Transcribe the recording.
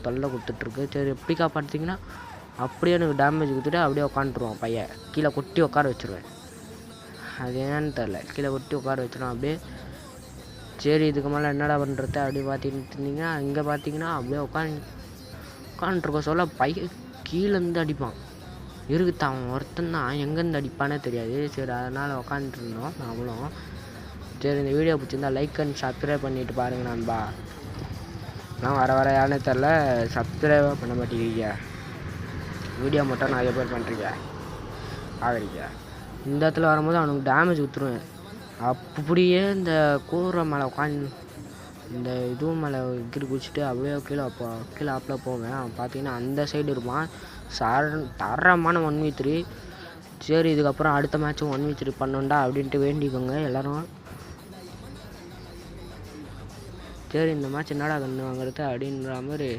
தொல்லை கொடுத்துட்ருக்கு. சரி எப்படி காப்பாற்றிங்கன்னா அப்படியே எனக்கு டேமேஜ் கொடுத்துட்டு அப்படியே உட்காந்துருவான் பையன். கீழே கொட்டி உட்கார வச்சுருவேன். அது என்னன்னு தெரில, கீழே கொட்டி உட்கார வச்சிடும் அப்படியே. சரி இதுக்கு மேலே என்னடா பண்ணுறது அப்படி பார்த்துக்கிட்டு இருந்தீங்கன்னா இங்கே பார்த்தீங்கன்னா அப்படியே உட்காந்துருக்க சொல்ல பையன் கீழேருந்து அடிப்பான். இருக்குது அவன் ஒருத்தன் தான், எங்கேருந்து அடிப்பானே தெரியாது. சரி அதனால் உட்காந்துருந்தோம் நாமளும். சரி இந்த வீடியோ பிடிச்சிருந்தா லைக் அண்ட் சப்ஸ்கிரைப் பண்ணிவிட்டு பாருங்கள் நண்பா. நான் வர யாருன்னு தெரில, சப்ஸ்கிரைபாக பண்ண மாட்டேங்கிறீங்க. வீடியோ மட்டும் நிறைய பேர் பண்ணுறீங்க ஆகிறீங்க. இந்த இடத்துல வரும்போது அவனுக்கு டேமேஜ் கொடுத்துருவேன். அப்படியே இந்த கூரை மேலே உட்காந்து இந்த இதுவும் மேலே கீழே குடிச்சிட்டு அப்படியே கீழே ஆப்பில் போவேன். அவன் பார்த்தீங்கன்னா அந்த சைடு இருப்பான். தரமான 1v3. சரி இதுக்கப்புறம் அடுத்த மேட்சும் 1v3 பண்ணோண்டா அப்படின்ட்டு வேண்டிக்கோங்க எல்லோரும். சரி இந்த மேட்ச் என்னடா கன்று வாங்குறது அப்படின்ற மாதிரி